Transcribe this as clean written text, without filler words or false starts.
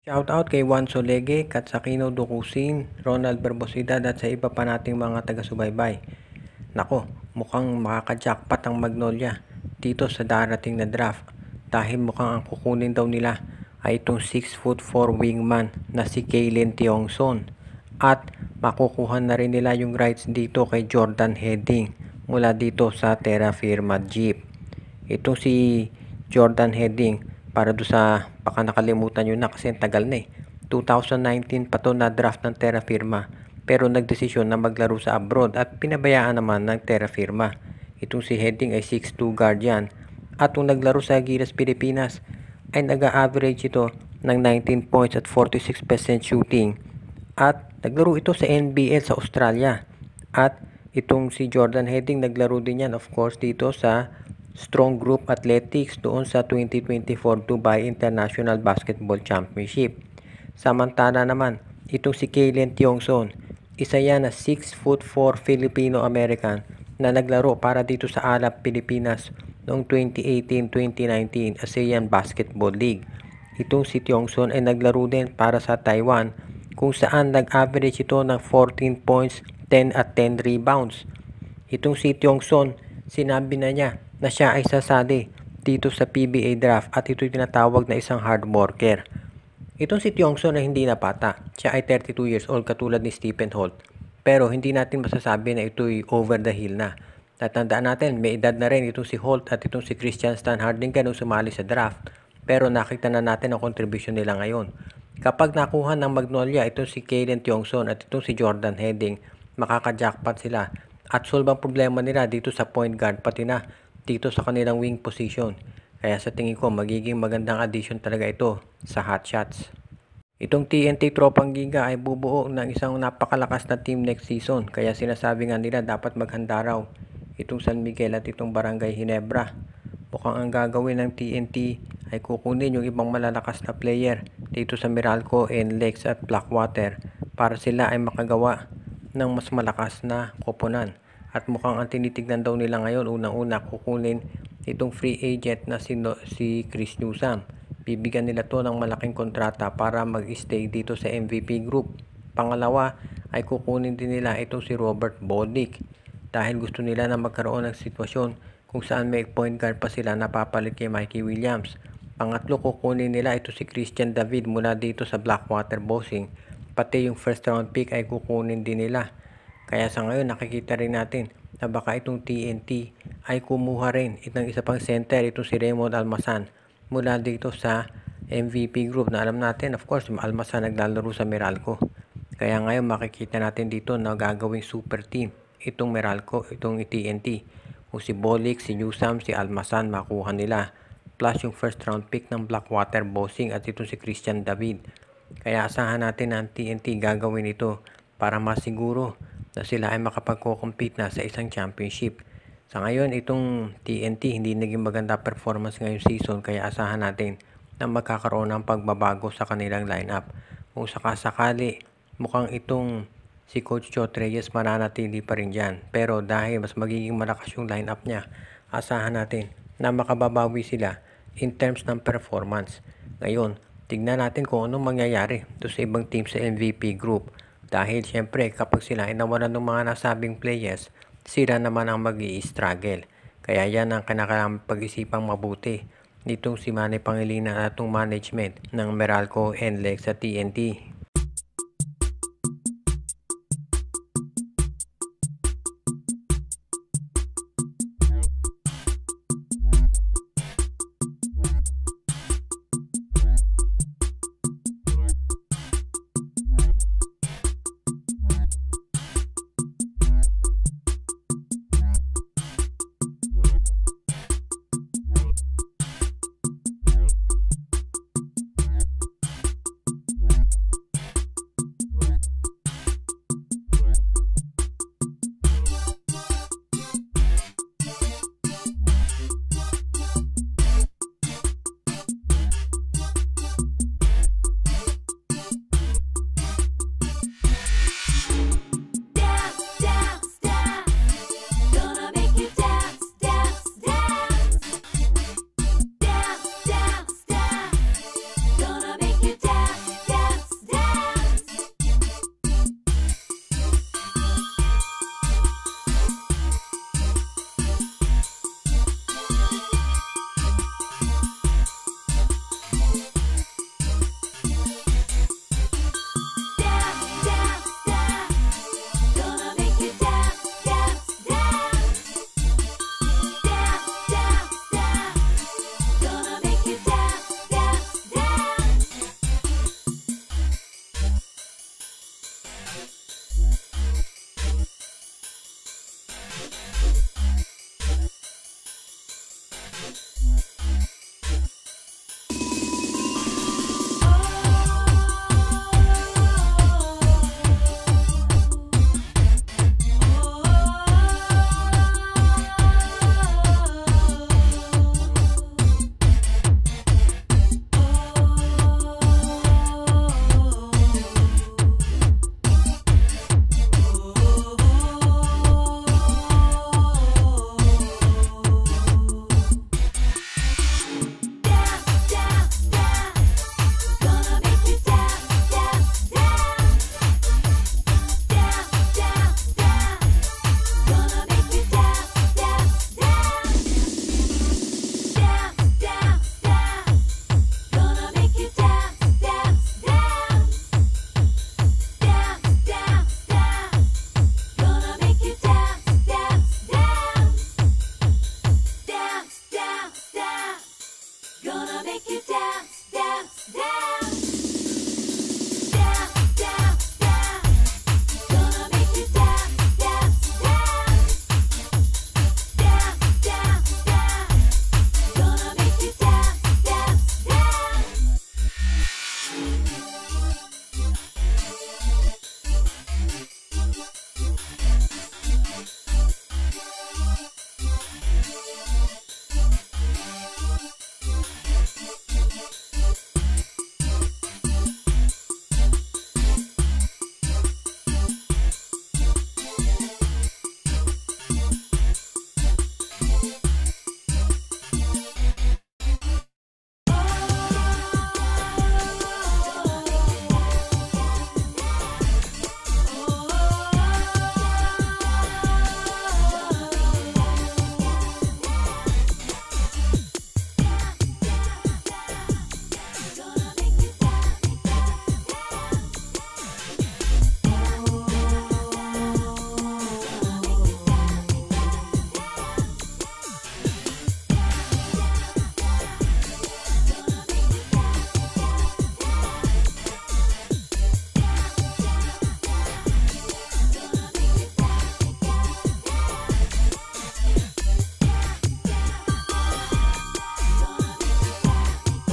Shoutout kay Juan Solegue, Katsakino Dukusin, Ronald Barbosidad at sa iba pa nating mga taga-subaybay. Nako, mukhang makaka-jackpot ang Magnolia dito sa darating na draft dahil mukhang ang kukunin daw nila ay itong 6'4" wingman na si Kalen Tiongson at makukuha na rin nila yung rights dito kay Jordan Heading mula dito sa Terra Firma Jeep. Itong si Jordan Heading, para do sa baka nakalimutan nyo na kasi tagal na 2019 pa to na draft ng Terra Firma pero nagdesisyon na maglaro sa abroad at pinabayaan naman ng Terra Firma. Itong si Heading ay 6'2" guard yan at kung naglaro sa Gilas Pilipinas ay nag-average ito ng 19 points at 46% shooting at naglaro ito sa NBL sa Australia at itong si Jordan Heading naglaro din yan of course dito sa Strong Group Athletics doon sa 2024 Dubai International Basketball Championship. Samantala naman, itong si Kalen Tiongson, isa yan na 6'4" Filipino-American na naglaro para dito sa Alab, Pilipinas noong 2018-2019 ASEAN Basketball League. Itong si Tiongson ay naglaro din para sa Taiwan kung saan nag-average ito ng 14 points, 10 at 10 rebounds. Itong si Tiongson, sinabi na niya na siya ay sasali dito sa PBA draft at ito'y tinatawag na isang hard worker. Itong si Tiongson ay hindi na bata. Siya ay 32 years old katulad ni Stephen Holt. Pero hindi natin masasabi na ito'y over the hill na. Tatandaan natin, may edad na rin itong si Holt at itong si Christian Stan Hardingan nung sumali sa draft. Pero nakita na natin ang contribution nila ngayon. Kapag nakuha ng Magnolia itong si Kalen Tiongson at itong si Jordan Heading, makaka-jackpot sila. At solve ang problema nila dito sa point guard pati na dito sa kanilang wing position. Kaya sa tingin ko magiging magandang addition talaga ito sa Hot Shots. Itong TNT Tropang Giga ay bubuo ng isang napakalakas na team next season. Kaya sinasabi nga nila dapat maghanda raw itong San Miguel at itong Barangay Ginebra. Mukhang ang gagawin ng TNT ay kukunin yung ibang malalakas na player dito sa Meralco, NLEX at Blackwater para sila ay makagawa ng mas malakas na koponan. At mukhang ang tinitignan daw nila ngayon, unang-una kukunin itong free agent na si Chris Newsome. Bibigyan nila to ng malaking kontrata para mag-stay dito sa MVP group. Pangalawa ay kukunin din nila itong si Robert Bodick dahil gusto nila na magkaroon ng sitwasyon kung saan may point guard pa sila napapalit kay Mikey Williams. Pangatlo, kukunin nila ito si Christian David mula dito sa Blackwater Bossing. Pati yung first round pick ay kukunin din nila. Kaya sa ngayon nakikita rin natin na baka itong TNT ay kumuha rin itong isa pang center, itong si Raymond Almasan mula dito sa MVP group na alam natin of course Almasan naglalaro sa Meralco. Kaya ngayon makikita natin dito na gagawing super team itong Meralco, itong TNT. Kung si Bolick, si Newsome, si Almasan makuha nila plus yung first round pick ng Blackwater Bossing at itong si Christian David. Kaya asahan natin na ang TNT gagawin ito para masiguro na sila ay makapag-compete na sa isang championship. Sa ngayon, itong TNT hindi naging maganda performance ngayong season kaya asahan natin na magkakaroon ng pagbabago sa kanilang lineup. Kung sakasakali, mukhang itong si Coach Chot Reyes mananatili pa rin dyan. Pero dahil mas magiging malakas yung lineup niya, asahan natin na makababawi sila in terms ng performance. Ngayon, tignan natin kung anong mangyayari to sa ibang team sa MVP group. Dahil syempre kapag sila ay nawalan ng mga nasabing players, sila naman ang mag-i-struggle. Kaya yan ang kailangang pag-isipang mabuti nitong si Manny Pangilinan at itong management ng Meralco, NLEX at TNT.